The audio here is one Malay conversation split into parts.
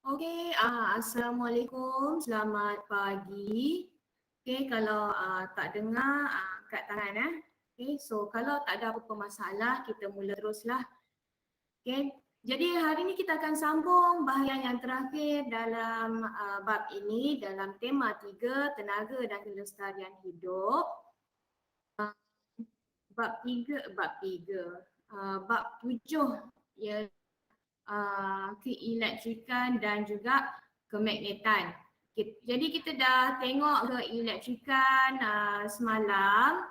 Okey, Assalamualaikum, selamat pagi. Okey, kalau tak dengar, angkat tangan. Okey, so kalau tak ada apa-apa masalah, kita mula teruslah. Okey, jadi hari ini kita akan sambung bahagian yang terakhir dalam bab ini, dalam tema 3, tenaga dan kelestarian hidup. Bab 7 ialah keelektrikan dan juga kemagnetan. Jadi kita dah tengok keelektrikan semalam.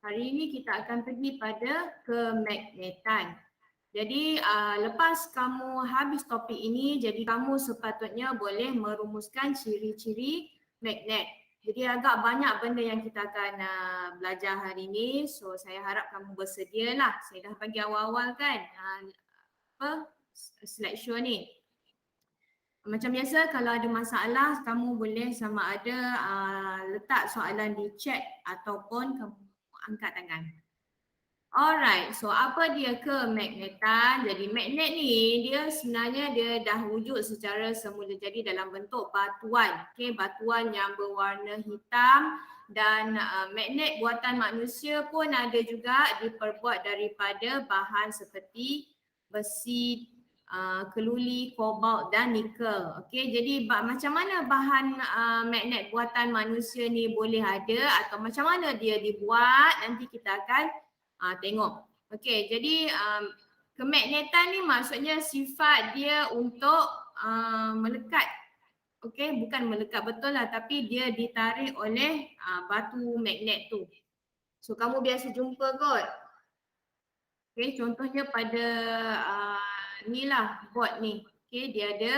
Hari ini kita akan pergi pada kemagnetan. Jadi lepas kamu habis topik ini, jadi kamu sepatutnya boleh merumuskan ciri-ciri magnet. Jadi agak banyak benda yang kita akan belajar hari ini. So saya harap kamu bersedialah. Saya dah bagi awal-awal kan slideshow ni. Macam biasa kalau ada masalah kamu boleh sama ada letak soalan di chat ataupun kamu angkat tangan. Alright, so apa dia kemagnetan? Jadi magnet ni dia sebenarnya dia dah wujud secara semula jadi dalam bentuk batuan. Okay, batuan yang berwarna hitam dan magnet buatan manusia pun ada juga diperbuat daripada bahan seperti besi, keluli, kobalt dan nikel. Okey, jadi macam mana bahan magnet buatan manusia ni boleh ada atau macam mana dia dibuat, nanti kita akan tengok. Okey, jadi kemagnetan ni maksudnya sifat dia untuk melekat. Okey, bukan melekat betul lah tapi dia ditarik oleh batu magnet tu. So kamu biasa jumpa kot. Okey, contohnya pada ni lah board ni. Okey, dia ada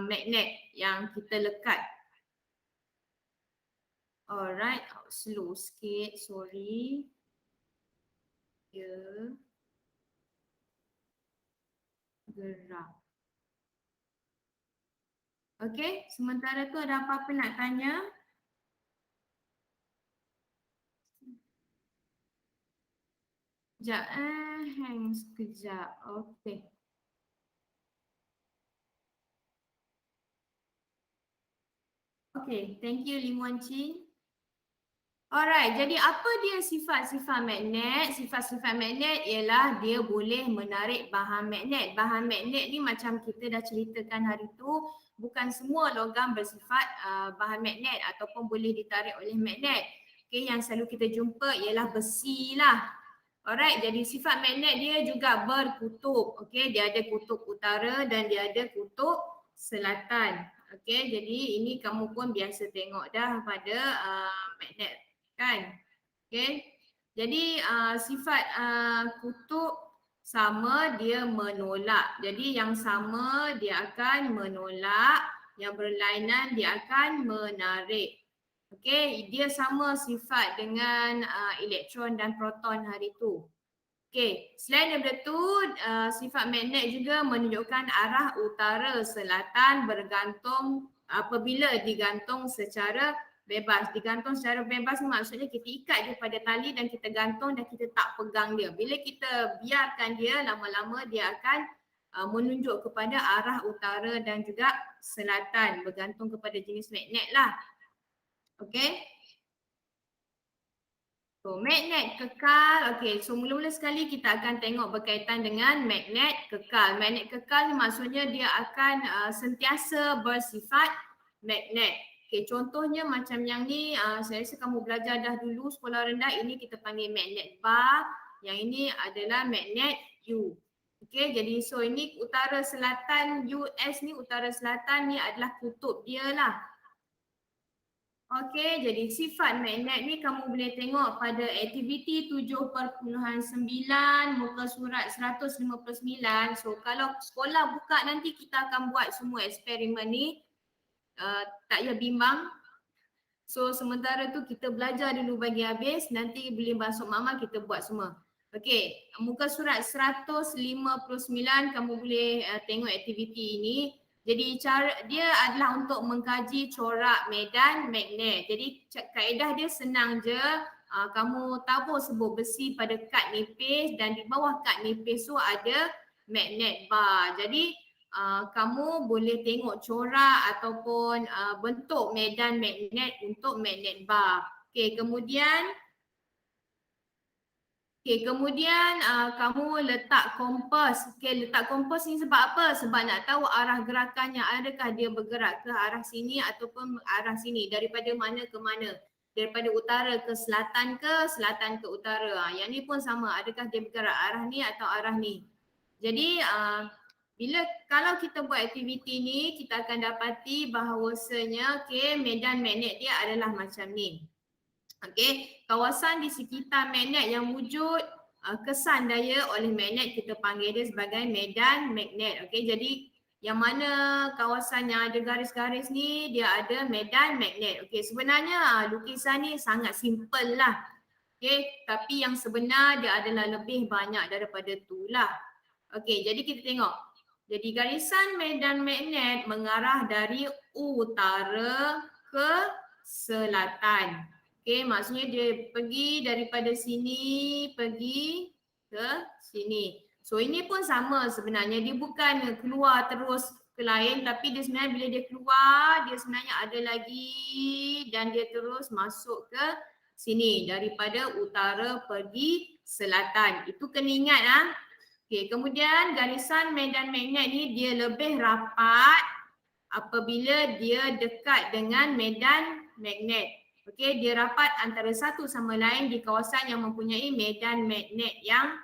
magnet yang kita lekat. Alright, slow sikit, sorry. Dia gerak. Okey, sementara tu ada apa-apa nak tanya? Sekejap hang sekejap. Okey. Okey, thank you Lim Wan Chin. Alright, jadi apa dia sifat-sifat magnet? Sifat-sifat magnet ialah dia boleh menarik bahan magnet. Bahan magnet ni macam kita dah ceritakan hari tu, bukan semua logam bersifat bahan magnet ataupun boleh ditarik oleh magnet. Okay, yang selalu kita jumpa ialah besi lah. Alright, jadi sifat magnet dia juga berkutub. Okay, dia ada kutub utara dan dia ada kutub selatan. Okay, jadi ini kamu pun biasa tengok dah pada magnet. Kan? Okay. Jadi sifat kutub sama dia menolak. Jadi yang sama dia akan menolak, yang berlainan dia akan menarik. Okay, dia sama sifat dengan elektron dan proton hari tu. Okay, selain daripada tu sifat magnet juga menunjukkan arah utara selatan bergantung apabila digantung secara bebas. Digantung secara bebas ni maksudnya kita ikat dia pada tali dan kita gantung dan kita tak pegang dia. Bila kita biarkan dia, lama-lama dia akan menunjuk kepada arah utara dan juga selatan bergantung kepada jenis magnet lah. Okay. So magnet kekal, okay, so mula-mula sekali kita akan tengok berkaitan dengan magnet kekal. Magnet kekal ni maksudnya dia akan sentiasa bersifat magnet. Okay, contohnya macam yang ni, saya rasa kamu belajar dah dulu sekolah rendah, ini kita panggil magnet bar, yang ini adalah magnet U. Okay, jadi so ini utara selatan US ni, utara selatan ni adalah kutub dia lah. Okay, jadi sifat magnet ni kamu boleh tengok pada aktiviti 7.9 muka surat 159. So kalau sekolah buka nanti kita akan buat semua eksperimen ni. Tak payah bimbang. So sementara tu kita belajar dulu bagi habis, nanti boleh masuk mama kita buat semua. Okay, muka surat 159 kamu boleh tengok aktiviti ini. Jadi cara dia adalah untuk mengkaji corak medan magnet. Jadi kaedah dia senang je. Kamu tabur sebuah besi pada kad nipis dan di bawah kad nipis tu ada magnet bar. Jadi kamu boleh tengok corak ataupun bentuk medan magnet untuk magnet bar. Okey, kemudian kamu letak kompas. Okey, letak kompas ni sebab apa? Sebab nak tahu arah gerakannya, adakah dia bergerak ke arah sini ataupun arah sini, daripada mana ke mana. Daripada utara ke selatan ke utara. Yang ni pun sama, adakah dia bergerak arah ni atau arah ni. Jadi kalau kita buat aktiviti ni, kita akan dapati bahawasanya medan magnet dia adalah macam ni. Okey, kawasan di sekitar magnet yang wujud kesan daya oleh magnet kita panggil dia sebagai medan magnet. Okey, jadi yang mana kawasan yang ada garis-garis ni dia ada medan magnet. Okey, sebenarnya lukisan ni sangat simple lah. Okey, tapi yang sebenar dia adalah lebih banyak daripada tu lah. Okey, jadi kita tengok. Jadi garisan medan magnet mengarah dari utara ke selatan. Okey, maksudnya dia pergi daripada sini pergi ke sini. So ini pun sama sebenarnya, dia bukan keluar terus ke lain, tapi dia sebenarnya bila dia keluar, dia sebenarnya ada lagi dan dia terus masuk ke sini daripada utara pergi selatan. Itu kena ingat ah. Okey, kemudian garisan medan magnet ni dia lebih rapat apabila dia dekat dengan medan magnet. Okey, dia rapat antara satu sama lain di kawasan yang mempunyai medan magnet yang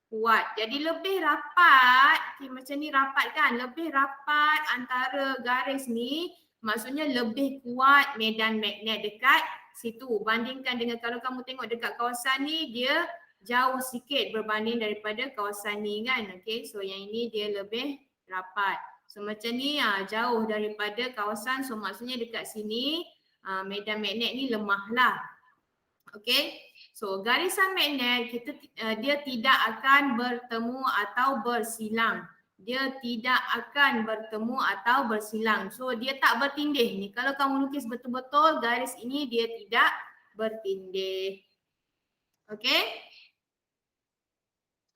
kuat. Jadi lebih rapat, macam ni rapat kan? Lebih rapat antara garis ni, maksudnya lebih kuat medan magnet dekat situ. Bandingkan dengan kalau kamu tengok dekat kawasan ni, dia jauh sikit berbanding daripada kawasan ni kan? Okey, so yang ini dia lebih rapat. So macam ni jauh daripada kawasan, so maksudnya dekat sini medan magnet ni lemah lah. Okey, so garisan magnet dia tidak akan bertemu atau bersilang. Dia tidak akan bertemu atau bersilang. So dia tak bertindih ni. Kalau kamu lukis betul-betul garis ini dia tidak bertindih. Okey.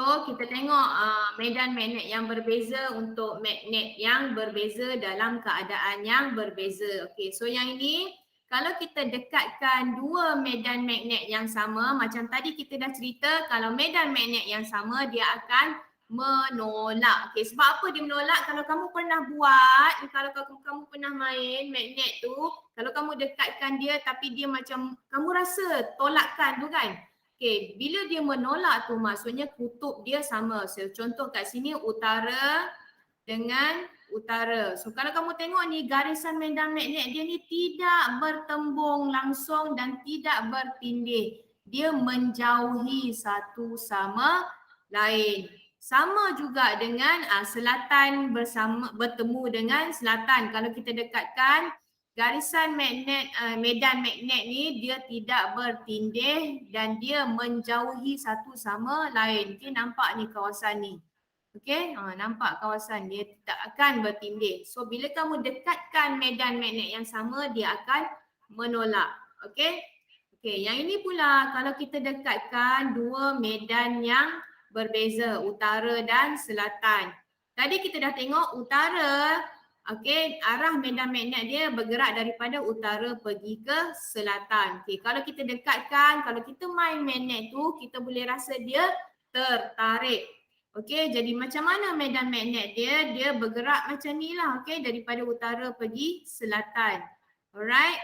So kita tengok medan magnet yang berbeza untuk magnet yang berbeza dalam keadaan yang berbeza. Okey, so yang ini kalau kita dekatkan dua medan magnet yang sama, macam tadi kita dah cerita, kalau medan magnet yang sama dia akan menolak. Okey, sebab apa dia menolak? Kalau kamu pernah buat, kalau kamu pernah main magnet tu, kalau kamu dekatkan dia tapi dia macam kamu rasa tolakkan tu kan? Okey, bila dia menolak tu maksudnya kutub dia sama. So, contoh kat sini utara dengan utara. So kalau kamu tengok ni garisan medan magnet dia ni tidak bertembung langsung dan tidak bertindih. Dia menjauhi satu sama lain. Sama juga dengan selatan bertemu dengan selatan. Kalau kita dekatkan garisan magnet, medan magnet ni dia tidak bertindih dan dia menjauhi satu sama lain. Okey, nampak ni kawasan ni. Okey, nampak kawasan dia tak akan bertindih. So bila kamu dekatkan medan magnet yang sama dia akan menolak. Okey. Okey, yang ini pula kalau kita dekatkan dua medan yang berbeza, utara dan selatan. Tadi kita dah tengok utara. Okey, arah medan magnet dia bergerak daripada utara pergi ke selatan. Okey, kalau kita dekatkan, kalau kita main magnet tu, kita boleh rasa dia tertarik. Okey, jadi macam mana medan magnet dia? Dia bergerak macam ni lah, okey, daripada utara pergi selatan. Alright.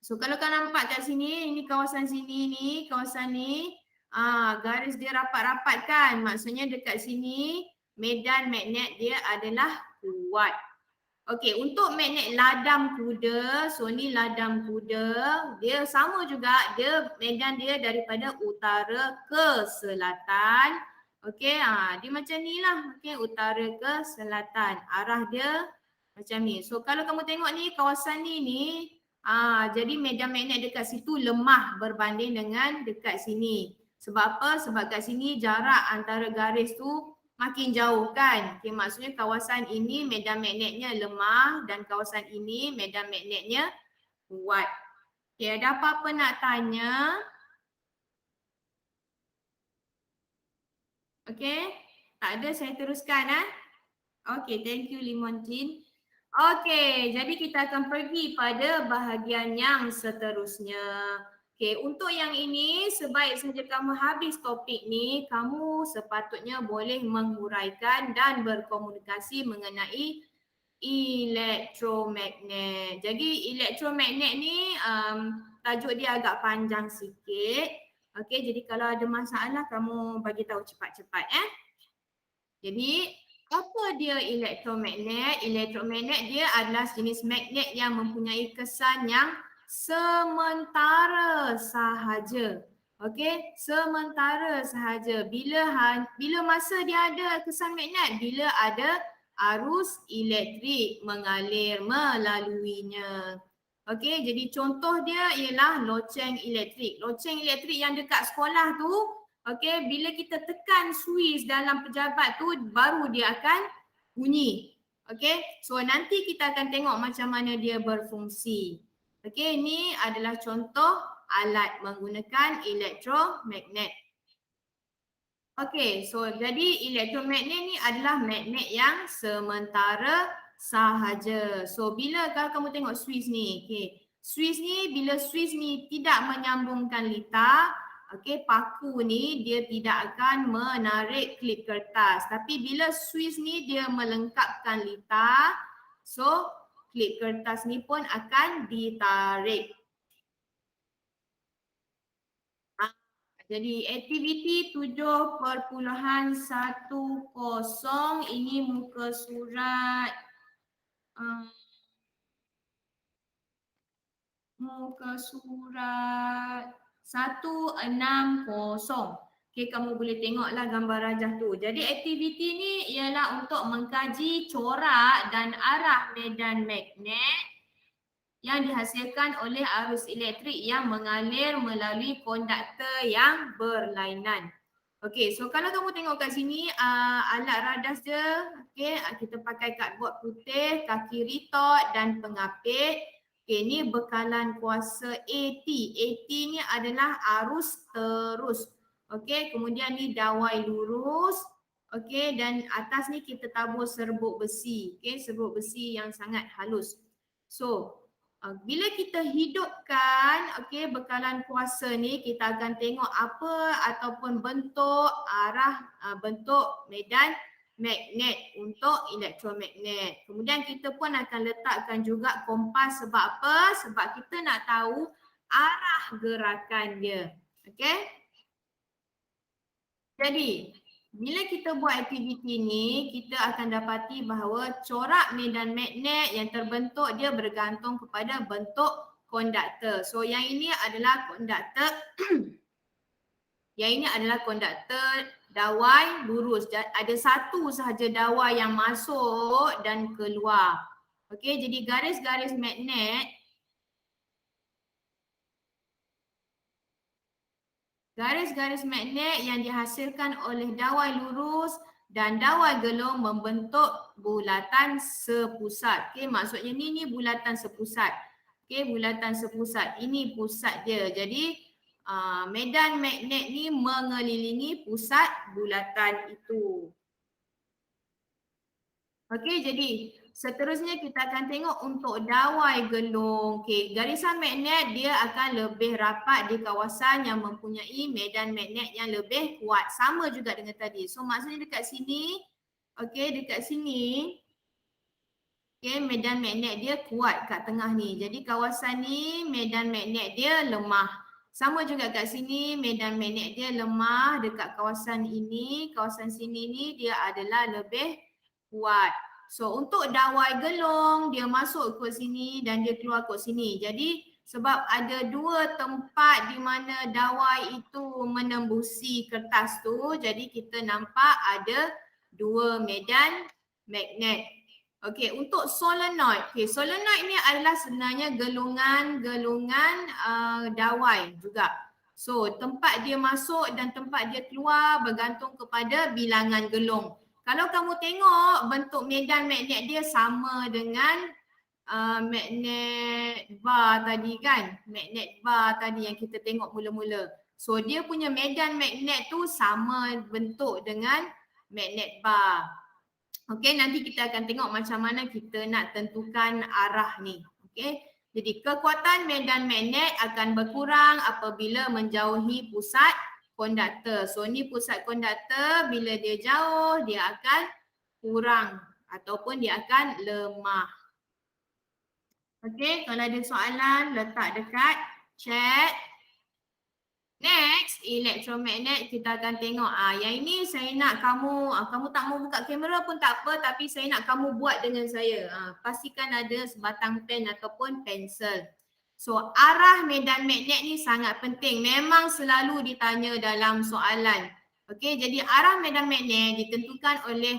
So kalau kau nampak kat sini, ini kawasan sini ni, kawasan ni, garis dia rapat-rapat kan? Maksudnya dekat sini medan magnet dia adalah kuat. Okey, untuk magnet ladam kuda, so ni ladam kuda, dia sama juga, dia medan dia daripada utara ke selatan. Okey, dia macam ni lah, okey, utara ke selatan, arah dia macam ni. So kalau kamu tengok ni, kawasan ni, jadi medan magnet dekat situ lemah berbanding dengan dekat sini. Sebab apa? Sebab kat sini jarak antara garis tu makin jauh kan. Okay, maksudnya kawasan ini medan magnetnya lemah dan kawasan ini medan magnetnya kuat. Okay, ada apa-apa nak tanya? Okay, tak ada, saya teruskan . Okay, thank you Limontin. Okay, jadi kita akan pergi pada bahagian yang seterusnya. Okay, untuk yang ini sebaik saja kamu habis topik ni, kamu sepatutnya boleh menghuraikan dan berkomunikasi mengenai elektromagnet. Jadi elektromagnet ni tajuk dia agak panjang sikit. Okay, jadi kalau ada masalah kamu bagi tahu cepat-cepat Jadi apa dia elektromagnet? Elektromagnet dia adalah jenis magnet yang mempunyai kesan yang sementara sahaja. Okey, sementara sahaja. Bila masa dia ada kesan magnet? Bila ada arus elektrik mengalir melaluinya. Okey, jadi contoh dia ialah loceng elektrik. Loceng elektrik yang dekat sekolah tu Okey, bila kita tekan switch dalam pejabat tu baru dia akan bunyi. Okey, so nanti kita akan tengok macam mana dia berfungsi. Okey, ini adalah contoh alat menggunakan elektromagnet. Okey, so jadi elektromagnet ni adalah magnet yang sementara sahaja. So bila kalau kamu tengok switch ni, okey. Switch ni bila switch ni tidak menyambungkan litar, okey, paku ni dia tidak akan menarik klip kertas. Tapi bila switch ni dia melengkapkan litar, so klip kertas ni pun akan ditarik. Jadi aktiviti 7.10 ini muka surat muka surat 160. Okey, kamu boleh tengoklah gambar rajah tu. Jadi aktiviti ni ialah untuk mengkaji corak dan arah medan magnet yang dihasilkan oleh arus elektrik yang mengalir melalui konduktor yang berlainan. Okey, so kalau kamu tengok kat sini alat radas dia, okey, kita pakai cardboard putih, kaki retort dan pengapit. Okey, ni bekalan kuasa AT. AT ni adalah arus terus. Okey, kemudian ni dawai lurus. Okey, dan atas ni kita tabur serbuk besi. Okey, serbuk besi yang sangat halus. So, bila kita hidupkan bekalan kuasa ni, kita akan tengok apa ataupun bentuk arah bentuk medan magnet untuk elektromagnet. Kemudian kita pun akan letakkan juga kompas sebab apa? Sebab kita nak tahu arah gerakan dia. Okey? Jadi, bila kita buat aktiviti ni, kita akan dapati bahawa corak medan magnet yang terbentuk dia bergantung kepada bentuk konduktor. So yang ini adalah konduktor yang ini adalah konduktor dawai lurus. Ada satu sahaja dawai yang masuk dan keluar. Okey, jadi garis-garis magnet garis-garis magnet yang dihasilkan oleh dawai lurus dan dawai gelung membentuk bulatan sepusat. Okey, maksudnya ni bulatan sepusat. Okey, bulatan sepusat. Ini pusat dia. Jadi medan magnet ni mengelilingi pusat bulatan itu. Okey, jadi seterusnya kita akan tengok untuk dawai gelung. Okey, garisan magnet dia akan lebih rapat di kawasan yang mempunyai medan magnet yang lebih kuat. Sama juga dengan tadi. So maksudnya dekat sini, okey, dekat sini okey, medan magnet dia kuat kat tengah ni. Jadi kawasan ni medan magnet dia lemah. Sama juga kat sini medan magnet dia lemah dekat kawasan ini. Kawasan sini ni dia adalah lebih kuat. So untuk dawai gelung dia masuk ke sini dan dia keluar ke sini. Jadi sebab ada dua tempat di mana dawai itu menembusi kertas tu, jadi kita nampak ada dua medan magnet. Okey, untuk solenoid. Okey, solenoid ni adalah sebenarnya gelungan-gelungan dawai juga. So tempat dia masuk dan tempat dia keluar bergantung kepada bilangan gelung. Kalau kamu tengok bentuk medan magnet dia sama dengan magnet bar tadi kan. Magnet bar tadi yang kita tengok mula-mula. So dia punya medan magnet tu sama bentuk dengan magnet bar. Okey, nanti kita akan tengok macam mana kita nak tentukan arah ni. Okey. Jadi kekuatan medan magnet akan berkurang apabila menjauhi pusat konduktor. So ni pusat konduktor, bila dia jauh dia akan kurang ataupun dia akan lemah. Okey, kalau ada soalan letak dekat chat. Next, elektromagnet kita akan tengok. Yang ini saya nak kamu, kamu tak mau buka kamera pun tak apa, tapi saya nak kamu buat dengan saya. Pastikan ada sebatang pen ataupun pensel. So, arah medan magnet ni sangat penting. Memang selalu ditanya dalam soalan. Okey, jadi arah medan magnet ditentukan oleh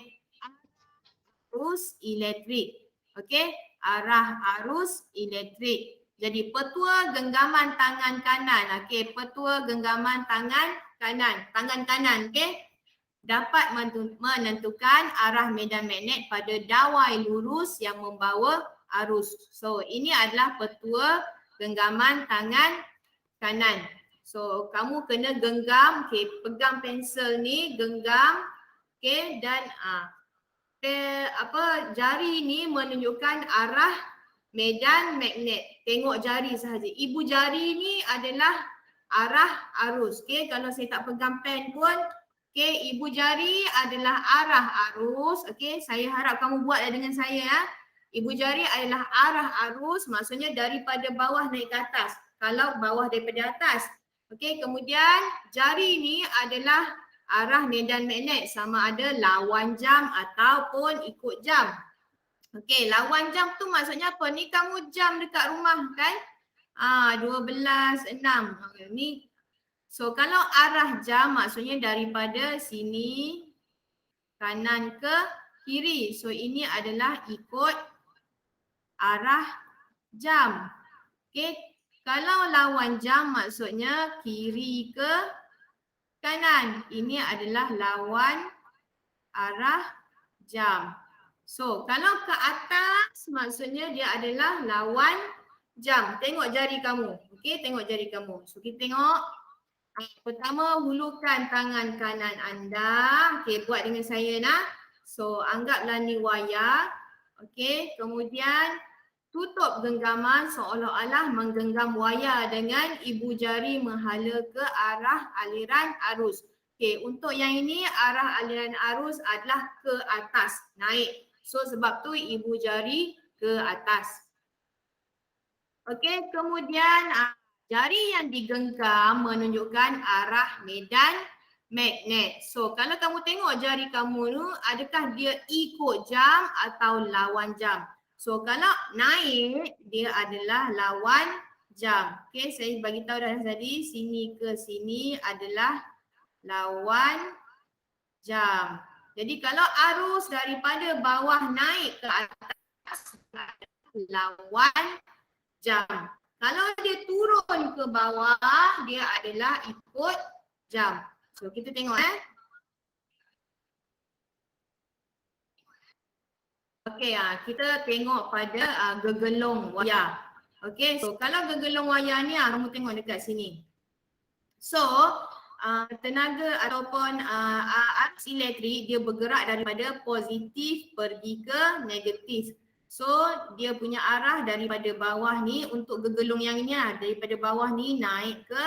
arus elektrik. Okey, arah arus elektrik. Jadi petua genggaman tangan kanan. Okey, petua genggaman tangan kanan, okey, dapat menentukan arah medan magnet pada dawai lurus yang membawa arus. So, ini adalah petua genggaman tangan kanan. So, kamu kena genggam, okey, pegang pensel ni, genggam, okey, dan jari ni menunjukkan arah medan magnet. Tengok jari sahaja. Ibu jari ni adalah arah arus. Okey, kalau saya tak pegang pen pun, okey, ibu jari adalah arah arus. Okey, saya harap kamu buatlah dengan saya ya. Ibu jari adalah arah arus, maksudnya daripada bawah naik ke atas. Kalau bawah daripada atas. Okey, kemudian jari ni adalah arah medan magnet, sama ada lawan jam ataupun ikut jam. Okey, lawan jam tu maksudnya apa? Ni kamu jam dekat rumah kan? 12.6. Ni. So kalau arah jam maksudnya daripada sini kanan ke kiri. So ini adalah ikut arah jam. Okey, kalau lawan jam maksudnya kiri ke kanan. Ini adalah lawan arah jam. So, kalau ke atas maksudnya dia adalah lawan jam. Tengok jari kamu. Okey, tengok jari kamu. So, kita tengok. Pertama, hulurkan tangan kanan anda. Okey, buat dengan saya nak. So, anggaplah ni wayar. Okey, kemudian tutup genggaman seolah-olah menggenggam wayar dengan ibu jari menghala ke arah aliran arus. Okey, untuk yang ini arah aliran arus adalah ke atas, naik. So sebab tu ibu jari ke atas. Okey, kemudian jari yang digenggam menunjukkan arah medan magnet. So kalau kamu tengok jari kamu tu, adakah dia ikut jam atau lawan jam? So kalau naik, dia adalah lawan jam. Okey, saya bagi tahu dah tadi, sini ke sini adalah lawan jam. Jadi kalau arus daripada bawah naik ke atas, lawan jam. Kalau dia turun ke bawah, dia adalah ikut jam. So kita tengok Okey, kita tengok pada gegelung wayar. Okey, so kalau gegelung wayar ni, kamu tengok dekat sini. So, tenaga ataupun arus elektrik dia bergerak daripada positif pergi ke negatif. So dia punya arah daripada bawah ni untuk gegelung yang ni daripada bawah ni naik ke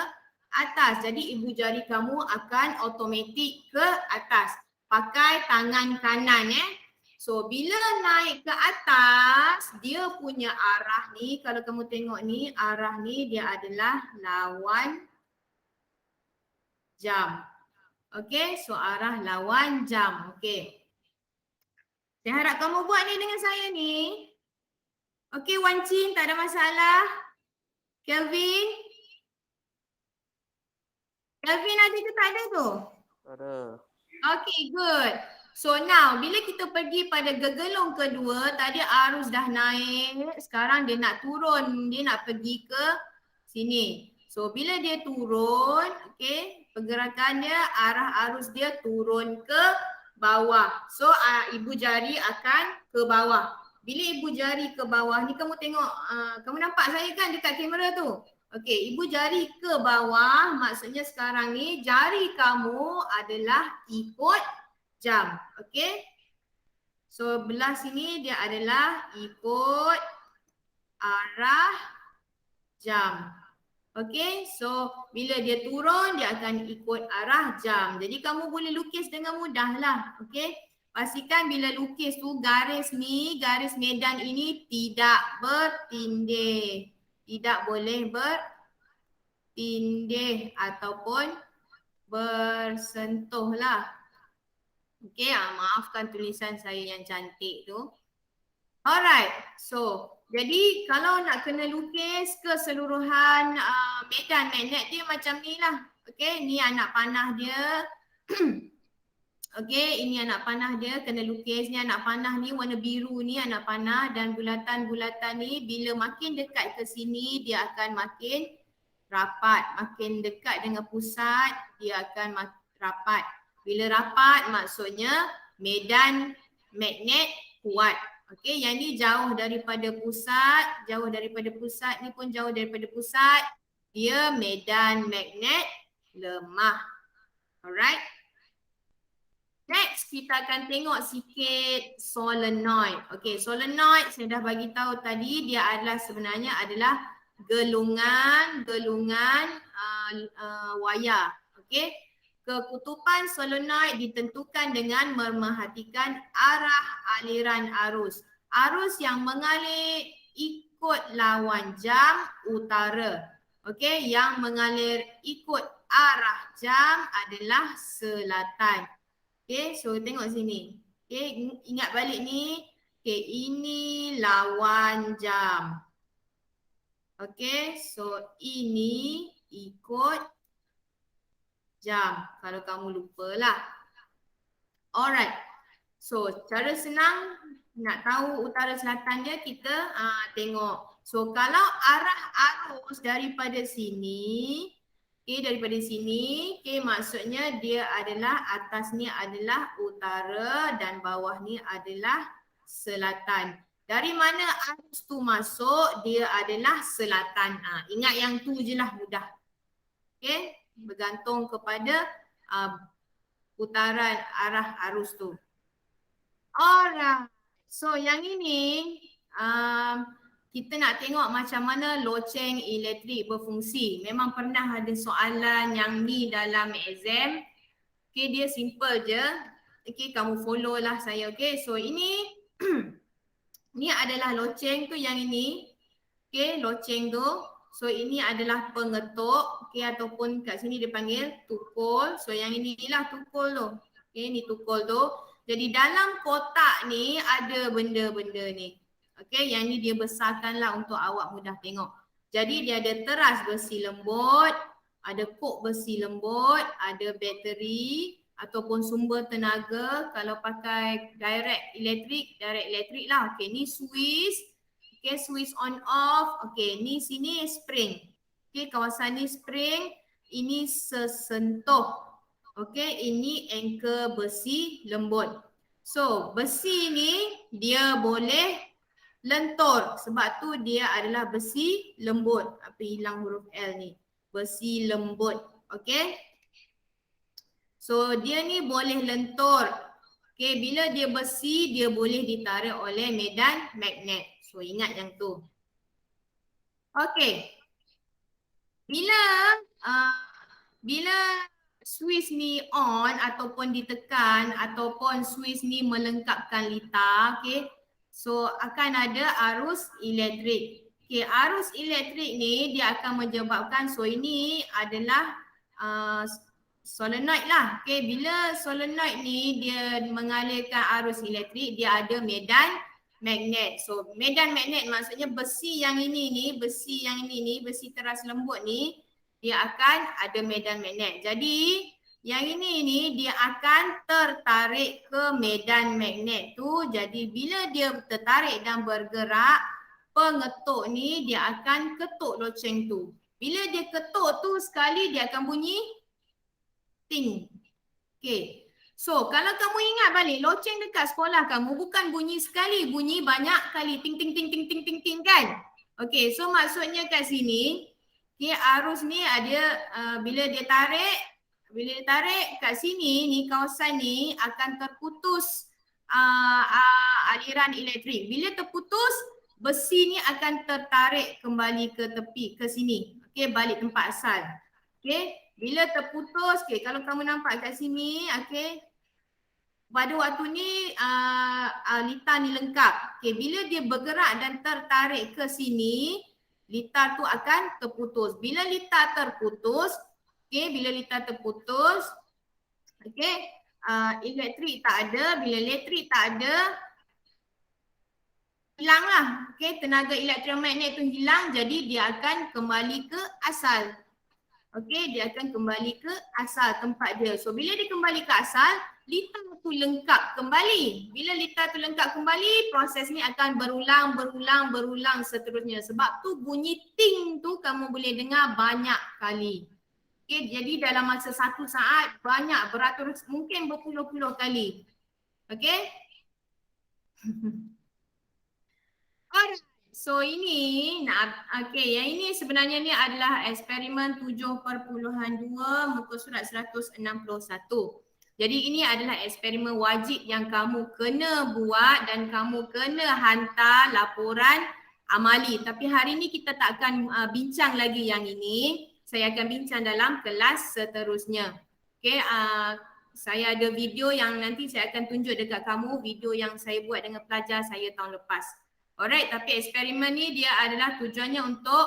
atas. Jadi ibu jari kamu akan automatik ke atas. Pakai tangan kanan So bila naik ke atas, dia punya arah ni, kalau kamu tengok ni, arah ni dia adalah lawan jam. Okey, so arah lawan jam. Okey. Saya harap kamu buat ni dengan saya ni. Okey, Wan Chin, tak ada masalah. Kelvin? Kelvin ada ke tak ada tu? Ada. Okey, good. So now, bila kita pergi pada gegelung kedua, tadi arus dah naik, sekarang dia nak turun, dia nak pergi ke sini. So bila dia turun, okey, pergerakan dia, arah arus dia turun ke bawah. So ibu jari akan ke bawah. Bila ibu jari ke bawah ni, kamu tengok, kamu nampak saya kan dekat kamera tu? Okey, ibu jari ke bawah, maksudnya sekarang ni jari kamu adalah ikut jam. Okey. So belah sini dia adalah ikut arah jam. Okay, so bila dia turun dia akan ikut arah jam. Jadi kamu boleh lukis dengan mudah lah. Okay, pastikan bila lukis tu garis ni, garis medan ini tidak bertindih. Tidak boleh bertindih ataupun bersentuh lah. Okay, maafkan tulisan saya yang cantik tu. Alright, so jadi kalau nak kena lukis keseluruhan medan magnet dia macam ni lah. Okay, ni anak panah dia. Okay, ini anak panah dia kena lukis. Ni anak panah ni warna biru ni anak panah dan bulatan-bulatan ni bila makin dekat ke sini dia akan makin rapat. Makin dekat dengan pusat dia akan rapat. Bila rapat maksudnya medan magnet kuat. Okey, yang ni jauh daripada pusat ni pun jauh daripada pusat. Dia medan magnet lemah. Alright. Next, kita akan tengok sikit solenoid. Okey, solenoid saya dah bagi tahu tadi dia adalah sebenarnya adalah gelungan wayar. Okey. Kekutupan solenoid ditentukan dengan memerhatikan arah aliran arus. Arus yang mengalir ikut lawan jam utara. Okey, yang mengalir ikut arah jam adalah selatan. Okey, so tengok sini. Okey, ingat balik ni. Okey, ini lawan jam. Okey, so ini ikut jam kalau kamu lupalah. Alright. So cara senang nak tahu utara selatan dia kita tengok. So kalau arah arus daripada sini, daripada sini, maksudnya dia adalah atas ni adalah utara dan bawah ni adalah selatan. Dari mana arus tu masuk, dia adalah selatan. Ingat yang tu je lah mudah. Okay. Bergantung kepada putaran arah arus tu. Alright. So yang ini kita nak tengok macam mana loceng elektrik berfungsi. Memang pernah ada soalan yang ni dalam exam. Okay, dia simple je. Okay, kamu follow lah saya. Okay, so ini ni adalah loceng tu yang ini. Okay, loceng tu. So ini adalah pengetuk, okay, ataupun kat sini dia panggil tukul. So yang inilah tukul tu. Okay, ni tukul tu. Jadi dalam kotak ni ada benda-benda ni. Okay, yang ni dia besarkanlah untuk awak mudah tengok. Jadi dia ada teras besi lembut, ada kok besi lembut, ada bateri ataupun sumber tenaga. Kalau pakai direct elektrik lah. Okay, ni switch. Okay, switch on off. Okay, ni sini spring. Okay, kawasan ni spring. Ini sesentuh. Okay, ini anchor besi lembut. So, besi ni dia boleh lentur. Sebab tu dia adalah besi lembut. Apa hilang huruf L ni? Besi lembut. Okay. So, dia ni boleh lentur. Okay, bila dia besi, dia boleh ditarik oleh medan magnet. So ingat yang tu. Okay. Bila switch ni on ataupun ditekan ataupun switch ni melengkapkan litar, okay. So akan ada arus elektrik. Okay, arus elektrik ni dia akan menyebabkan, so ini adalah solenoid lah. Okay, bila solenoid ni dia mengalirkan arus elektrik, dia ada medan magnet. So medan magnet maksudnya besi yang ini ni, besi teras lembut ni, dia akan ada medan magnet. Jadi yang ini ni dia akan tertarik ke medan magnet tu. Jadi bila dia tertarik dan bergerak, pengetuk ni dia akan ketuk loceng tu. Bila dia ketuk tu sekali dia akan bunyi ting. Okay. So, kalau kamu ingat balik loceng dekat sekolah kamu bukan bunyi sekali, bunyi banyak kali. Ting ting ting ting ting ting ting kan? Okay, so maksudnya kat sini, okay, arus ni ada bila dia tarik kat sini ni kawasan ni akan terputus aliran elektrik. Bila terputus, besi ni akan tertarik kembali ke tepi, ke sini. Okey, balik tempat asal. Okey, bila terputus, okey, kalau kamu nampak kat sini, okey, pada waktu ni litar ni lengkap. Okey, bila dia bergerak dan tertarik ke sini, litar tu akan terputus. Bila litar terputus, okey, bila litar terputus, okey, elektrik tak ada. Bila elektrik tak ada, hilanglah. Okey, tenaga elektromagnet tu hilang, jadi dia akan kembali ke asal. Okey, dia akan kembali ke asal tempat dia. So bila dia kembali ke asal, litar tu lengkap kembali. Bila litar tu lengkap kembali, proses ni akan berulang seterusnya. Sebab tu bunyi ting tu kamu boleh dengar banyak kali. Okey, jadi dalam masa 1 saat banyak, beratus, mungkin berpuluh-puluh kali. Okey? Alright. So ini yang ini sebenarnya ni adalah eksperimen 7.2 muka surat 161. Jadi ini adalah eksperimen wajib yang kamu kena buat dan kamu kena hantar laporan amali. Tapi hari ni kita tak akan bincang lagi yang ini. Saya akan bincang dalam kelas seterusnya. Okey, saya ada video yang nanti saya akan tunjuk dekat kamu, video yang saya buat dengan pelajar saya tahun lepas. Alright, tapi eksperimen ni dia adalah tujuannya untuk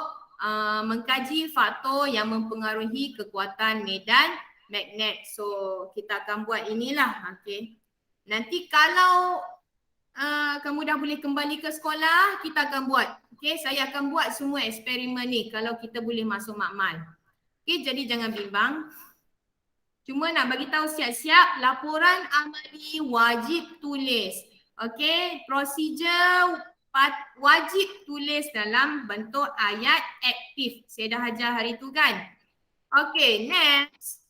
mengkaji faktor yang mempengaruhi kekuatan medan magnet. So kita akan buat inilah. Okay. Nanti kalau kamu dah boleh kembali ke sekolah, kita akan buat. Okay, saya akan buat semua eksperimen ni kalau kita boleh masuk makmal. Okay, jadi jangan bimbang. Cuma nak bagi tahu siap-siap, laporan amali wajib tulis. Okay, prosedur wajib tulis dalam bentuk ayat aktif. Saya dah ajar hari tu kan? Okay, next.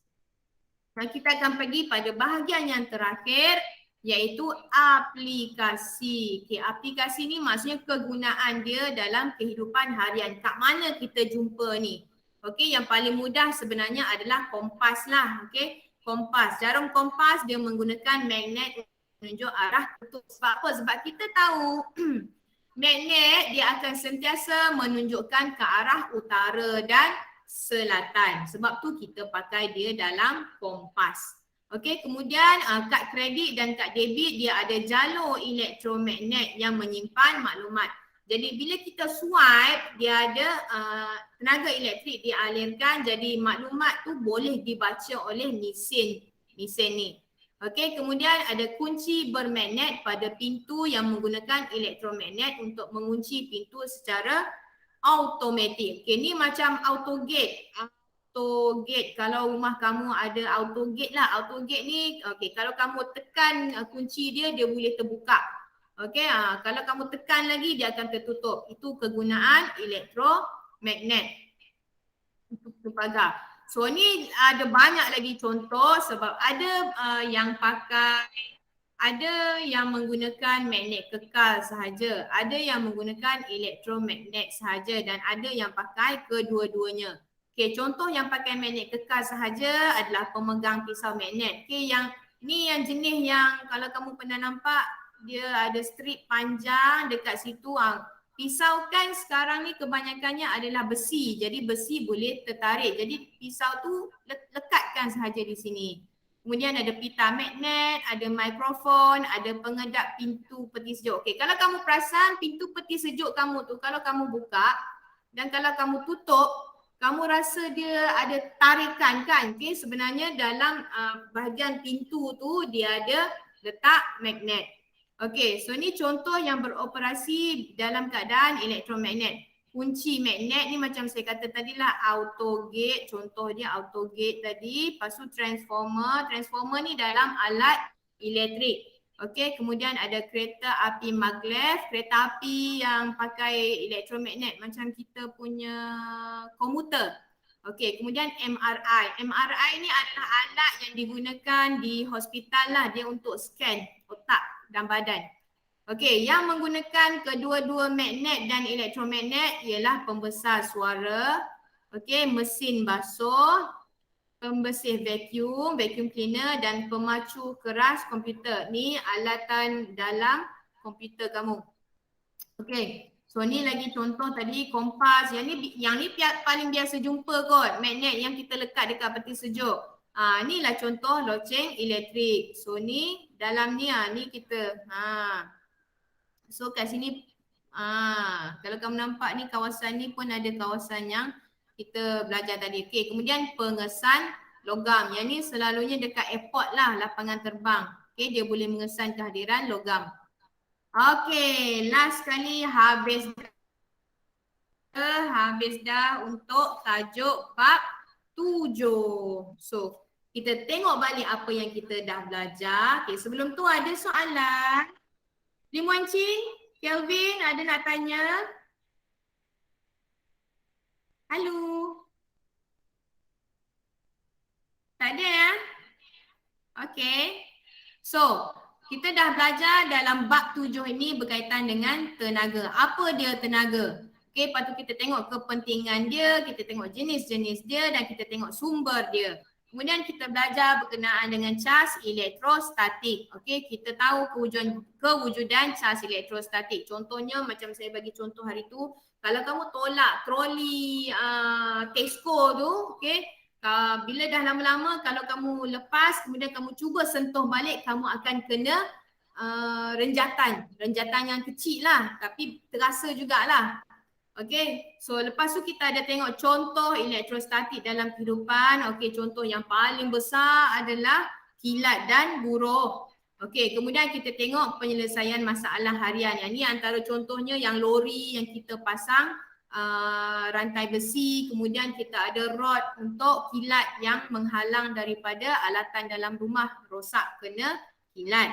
Kita akan pergi pada bahagian yang terakhir, iaitu aplikasi. Okay, aplikasi ni maksudnya kegunaan dia dalam kehidupan harian. Kat mana kita jumpa ni? Okay, yang paling mudah sebenarnya adalah kompas lah. Okay, kompas. Jarum kompas dia menggunakan magnet menunjuk arah kutub. Sebab apa? Sebab kita tahu magnet dia akan sentiasa menunjukkan ke arah utara dan selatan. Sebab tu kita pakai dia dalam kompas. Okey, kemudian kad kredit dan kad debit dia ada jalur elektromagnet yang menyimpan maklumat. Jadi bila kita swipe, dia ada tenaga elektrik dialirkan, jadi maklumat tu boleh dibaca oleh mesin ni. Okey, kemudian ada kunci bermagnet pada pintu yang menggunakan elektromagnet untuk mengunci pintu secara automatik. Okey, ni macam auto gate. Auto gate, kalau rumah kamu ada auto gate lah. Auto gate ni, okey, kalau kamu tekan kunci dia, dia boleh terbuka. Okey, kalau kamu tekan lagi, dia akan tertutup. Itu kegunaan elektromagnet untuk pagar. So ni ada banyak lagi contoh sebab ada yang pakai, ada yang menggunakan magnet kekal sahaja, ada yang menggunakan elektromagnet sahaja dan ada yang pakai kedua-duanya. Okey, contoh yang pakai magnet kekal sahaja adalah pemegang pisau magnet. Okey, yang ni yang jenis yang kalau kamu pernah nampak dia ada strip panjang dekat situ. Pisau kan sekarang ni kebanyakannya adalah besi. Jadi besi boleh tertarik. Jadi pisau tu lekatkan sahaja di sini. Kemudian ada pita magnet, ada mikrofon, ada pengedap pintu peti sejuk. Okey, kalau kamu perasan pintu peti sejuk kamu tu kalau kamu buka dan kalau kamu tutup, kamu rasa dia ada tarikan kan? Okey, sebenarnya dalam bahagian pintu tu dia ada letak magnet. Okey, so ni contoh yang beroperasi dalam keadaan elektromagnet. Kunci magnet ni macam saya kata tadi lah, auto gate, contoh dia auto gate tadi. Lepas tu transformer, transformer ni dalam alat elektrik. Okey, kemudian ada kereta api maglev, kereta api yang pakai elektromagnet macam kita punya komuter. Okey, kemudian MRI. MRI ni adalah alat yang digunakan di hospital lah, dia untuk scan otak dan badan. Okey, yang menggunakan kedua-dua magnet dan elektromagnet ialah pembesar suara, okey, mesin basuh, pembersih vacuum, vacuum cleaner dan pemacu keras komputer. Ni alatan dalam komputer kamu. Okey. So ni lagi contoh tadi kompas. Yang ni paling biasa jumpa kot. Magnet yang kita lekat dekat peti sejuk. Ni lah contoh loceng elektrik. So ni dalam ni ni kita. So kat sini kalau kamu nampak ni kawasan ni pun ada kawasan yang kita belajar tadi. Okey, kemudian pengesan logam. Yang ni selalunya dekat airport lah, lapangan terbang. Okey, dia boleh mengesan kehadiran logam. Okey, last kali habis dah untuk tajuk bab 7. So, kita tengok balik apa yang kita dah belajar. Okey, sebelum tu ada soalan. Lim Wan Chin, Kelvin ada nak tanya? Halo. Tak ada ya? Okey. So, kita dah belajar dalam bab 7 ini berkaitan dengan tenaga. Apa dia tenaga? Okey, lepas tu kita tengok kepentingan dia, kita tengok jenis-jenis dia dan kita tengok sumber dia. Kemudian kita belajar berkenaan dengan cas elektrostatik. Okey, kita tahu kewujudan cas elektrostatik. Contohnya macam saya bagi contoh hari tu, kalau kamu tolak troli Tesco tu, okey, bila dah lama-lama kalau kamu lepas kemudian kamu cuba sentuh balik, kamu akan kena renjatan yang kecil lah tapi terasa jugalah. Okey, so lepas tu kita ada tengok contoh elektrostatik dalam kehidupan. Okey, contoh yang paling besar adalah kilat dan buruh. Okey, kemudian kita tengok penyelesaian masalah harian. Yang ni antara contohnya yang lori yang kita pasang rantai besi, kemudian kita ada rod untuk kilat yang menghalang daripada alatan dalam rumah rosak kena kilat.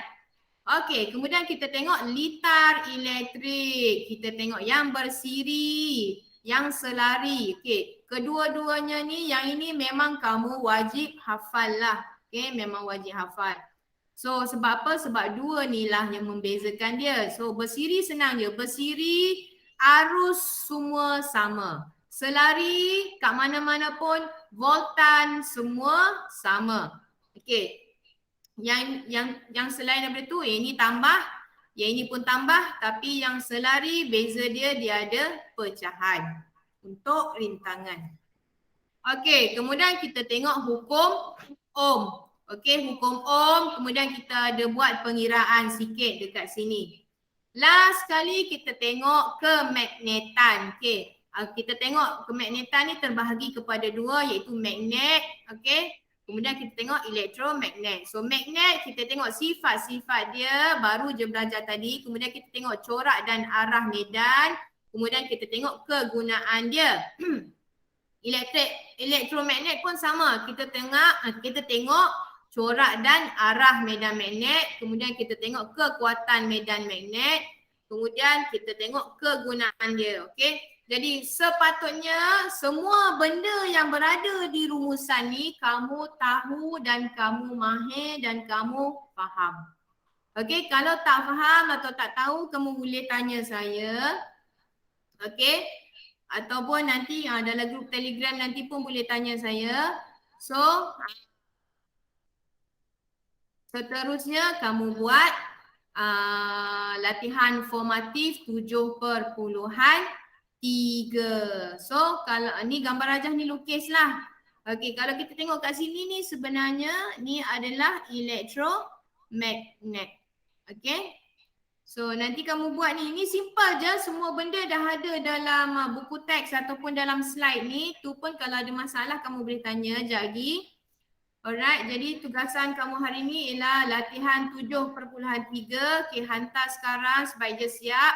Okey, kemudian kita tengok litar elektrik. Kita tengok yang bersiri, yang selari. Okey, kedua-duanya ni, yang ini memang kamu wajib hafal lah. Okey, memang wajib hafal. So, sebab apa? Sebab dua ni lah yang membezakan dia. So, bersiri senang je. Bersiri, arus semua sama. Selari, kat mana-mana pun, voltan semua sama. Okey. Yang selain daripada tu, ini tambah, yang ini pun tambah, tapi yang selari beza dia ada pecahan untuk rintangan. Okey, kemudian kita tengok hukum Ohm. Okey, hukum Ohm, kemudian kita ada buat pengiraan sikit dekat sini. Last kali kita tengok kemagnetan. Okey, kita tengok kemagnetan ni terbahagi kepada dua, iaitu magnet, okey. Kemudian kita tengok elektromagnet. So magnet kita tengok sifat-sifat dia, baru je belajar tadi. Kemudian kita tengok corak dan arah medan. Kemudian kita tengok kegunaan dia. Elektromagnet pun sama. Kita tengok corak dan arah medan magnet. Kemudian kita tengok kekuatan medan magnet. Kemudian kita tengok kegunaan dia. Okey. Jadi sepatutnya semua benda yang berada di rumusan ni kamu tahu dan kamu mahir dan kamu faham. Okey, kalau tak faham atau tak tahu kamu boleh tanya saya. Okey. Ataupun nanti dalam grup Telegram nanti pun boleh tanya saya. So seterusnya kamu buat latihan formatif 7/3. So kalau ni gambar rajah ni lukis lah. Okey, kalau kita tengok kat sini ni sebenarnya ni adalah elektromagnet. Okey. So nanti kamu buat ni simple je, semua benda dah ada dalam buku teks ataupun dalam slide ni. Tu pun kalau ada masalah kamu boleh tanya sekejap lagi. Alright, jadi tugasan kamu hari ni ialah latihan 7/3. Okay, hantar sekarang supaya je siap.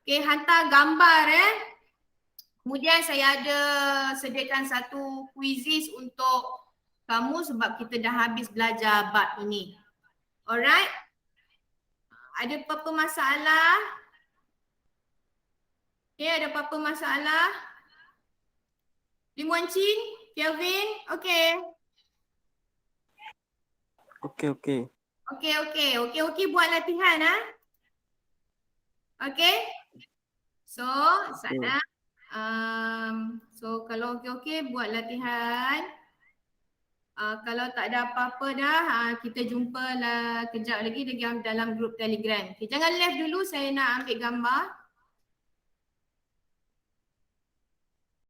Okay, hantar gambar Kemudian saya ada sediakan satu quizzes untuk kamu sebab kita dah habis belajar bab ini. Alright. Ada apa-apa masalah? Okay, ada apa-apa masalah? Lim Wan Chin, Kelvin, okay. Okey, buat latihan Okey. So, sana. So kalau okey buat latihan. Kalau tak ada apa-apa dah, kita jumpa lah kejap lagi dalam grup Telegram. Okay, jangan left dulu, saya nak ambil gambar.